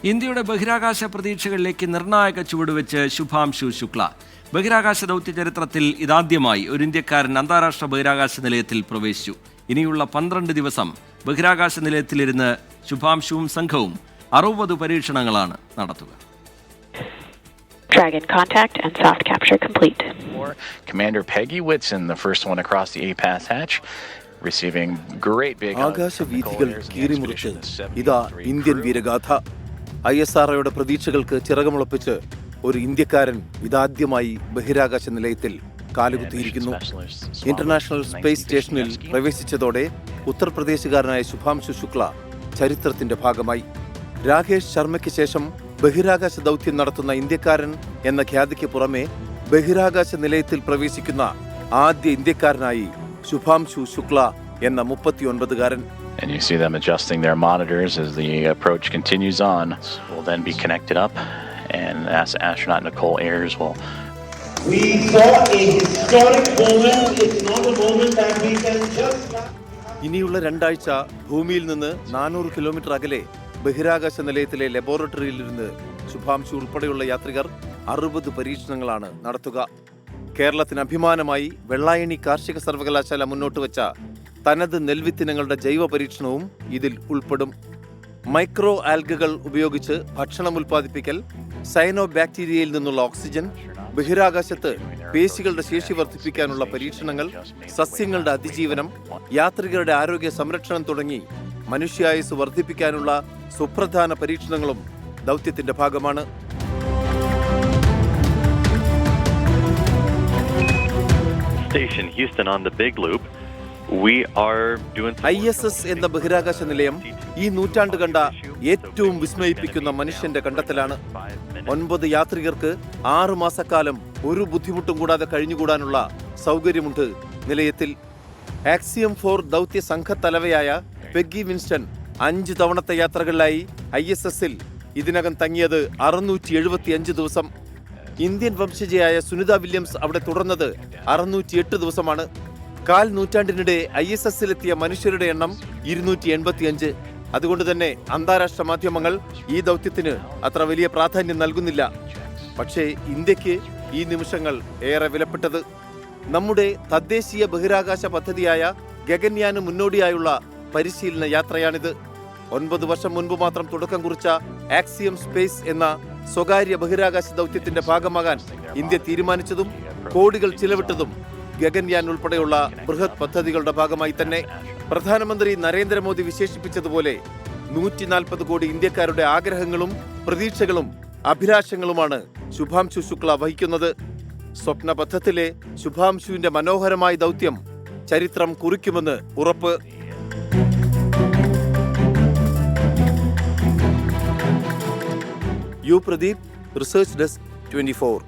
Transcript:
ഇന്ത്യയുടെ ബഹിരാകാശ പ്രതീക്ഷകളിലേക്ക് നിർണായക ചുവടുവെച്ച് ശുഭാംശു ശുക്ല. ബഹിരാകാശ ദൗത്യ ചരിത്രത്തിൽ ഇതാദ്യമായി ഒരു ഇന്ത്യക്കാരൻ അന്താരാഷ്ട്ര ബഹിരാകാശ നിലയത്തിൽ പ്രവേശിച്ചു. ഇനിയുള്ള 12 ദിവസം ബഹിരാകാശ നിലയത്തിലിരുന്ന് ശുഭാംശുവും സംഘവും 60 പരീക്ഷണങ്ങളാണ് നടത്തുക. Dragon contact and soft capture complete. Commander Peggy Whitson, the first one across the A-Pass hatch, receiving great big ആകാശവീഥികൾ കീറിമുറിച്ച് ഇതാ ഇന്ത്യൻ വീരഗാഥ. ISROയുടെ പ്രതീക്ഷകൾക്ക് ചിറകുമുളപ്പിച്ച് ഒരു ഇന്ത്യക്കാരൻ ഇതാദ്യമായി ബഹിരാകാശ നിലയത്തിൽ കാലുകുത്തിയിരിക്കുന്നു. ഇന്റർനാഷണൽ സ്പേസ് സ്റ്റേഷനിൽ പ്രവേശിച്ചതോടെ ഉത്തർപ്രദേശുകാരനായ ശുഭാംശു ശുക്ല ചരിത്രത്തിന്റെ ഭാഗമായി. രാകേഷ് ശർമ്മയ്ക്ക് ശേഷം ബഹിരാകാശ ദൗത്യം നടത്തുന്ന ഇന്ത്യക്കാരൻ എന്ന ഖ്യാതിക്ക് പുറമെ ബഹിരാകാശ നിലയത്തിൽ പ്രവേശിക്കുന്ന ആദ്യ ഇന്ത്യക്കാരനായി ശുഭാംശു ശുക്ല എന്ന 39-കാരൻ. And you see them adjusting their monitors as the approach continues on. Will then be connected up, and astronaut Nicole Ayers will. We saw a historic moment. It's not a moment that we can just. ഇനിയുള്ള 2 ആഴ്ച ഭൂമിയിൽ നിന്ന് 400 kilometre അകലെ ബഹിരാകാശ നിലയത്തിലെ ലബോറട്ടറിയിലിരുന്ന് ശുഭാംശു ഉൾപ്പെടെയുള്ള യാത്രികർ 60 പരീക്ഷണങ്ങളാണ് നടത്തുക. കേരളത്തിന് അഭിമാനമായി വെള്ളായണി കാർഷിക സർവകലാശാല മുന്നോട്ട് വെച്ച തനത് നെൽവിത്തിനങ്ങളുടെ ജൈവ പരീക്ഷണവും ഇതിൽ ഉൾപ്പെടും. മൈക്രോ ആൽഗകൾ ഉപയോഗിച്ച് ഭക്ഷണം ഉൽപ്പാദിപ്പിക്കൽ, സയനോ ബാക്ടീരിയയിൽ നിന്നുള്ള ഓക്സിജൻ, ബഹിരാകാശത്ത് പേശികളുടെ ശേഷി വർദ്ധിപ്പിക്കാനുള്ള പരീക്ഷണങ്ങൾ, സസ്യങ്ങളുടെ അതിജീവനം, യാത്രികരുടെ ആരോഗ്യ സംരക്ഷണം തുടങ്ങി മനുഷ്യായുസ് വർദ്ധിപ്പിക്കാനുള്ള സുപ്രധാന പരീക്ഷണങ്ങളും ദൗത്യത്തിന്റെ ഭാഗമാണ്. Station Houston on the Big Loop. We are doing ISS എന്ന ബഹിരാകാശ നിലയം ഈ നൂറ്റാണ്ട് കണ്ട ഏറ്റവും വിസ്മയിപ്പിക്കുന്ന മനുഷ്യന്റെ കണ്ടെത്തലാണ്. 9 യാത്രികർക്ക് 6 മാസക്കാലം ഒരു ബുദ്ധിമുട്ടും കൂടാതെ കഴിഞ്ഞുകൂടാനുള്ള സൗകര്യമുണ്ട് നിലയത്തിൽ. ആക്സിയം 4 ദൗത്യ സംഘത്തലവയായ പെഗ്ഗി വിൻസ്റ്റൺ 5 തവണത്തെ യാത്രകളിലായി ISS-ൽ ഇതിനകം തങ്ങിയത് 675 ദിവസം. ഇന്ത്യൻ വംശജയായ സുനിത വില്യംസ് അവിടെ തുടർന്നത് 608 ദിവസമാണ്. 1/4 നൂറ്റാണ്ടിനിടെ ISS-ലെത്തിയ മനുഷ്യരുടെ എണ്ണം 285. അതുകൊണ്ട് തന്നെ അന്താരാഷ്ട്ര മാധ്യമങ്ങൾ ഈ ദൗത്യത്തിന് അത്ര വലിയ പ്രാധാന്യം നൽകുന്നില്ല. പക്ഷേ ഇന്ത്യക്ക് ഈ നിമിഷങ്ങൾ ഏറെ വിലപ്പെട്ടത്. നമ്മുടെ തദ്ദേശീയ ബഹിരാകാശ പദ്ധതിയായ ഗഗൻയാന് മുന്നോടിയായുള്ള പരിശീലന യാത്രയാണിത്. 9 വർഷം മുൻപ് മാത്രം തുടക്കം കുറിച്ച ആക്സിയം സ്പേസ് എന്ന സ്വകാര്യ ബഹിരാകാശ ദൗത്യത്തിന്റെ ഭാഗമാകാൻ ഇന്ത്യ തീരുമാനിച്ചതും കോടികൾ ചിലവിട്ടതും ഗഗൻയാൻ ഉൾപ്പെടെയുള്ള ബൃഹത് പദ്ധതികളുടെ ഭാഗമായി തന്നെ. പ്രധാനമന്ത്രി നരേന്ദ്രമോദി വിശേഷിപ്പിച്ചതുപോലെ 140 കോടി ഇന്ത്യക്കാരുടെ ആഗ്രഹങ്ങളും പ്രതീക്ഷകളും അഭിലാഷങ്ങളുമാണ് ശുഭാംശു ശുക്ല വഹിക്കുന്നത്. സ്വപ്നപഥത്തിലെ ശുഭാംശുവിന്റെ മനോഹരമായ ദൗത്യം ചരിത്രം കുറിക്കുമെന്ന് ഉറപ്പ്. U Pradeep, research desk 24.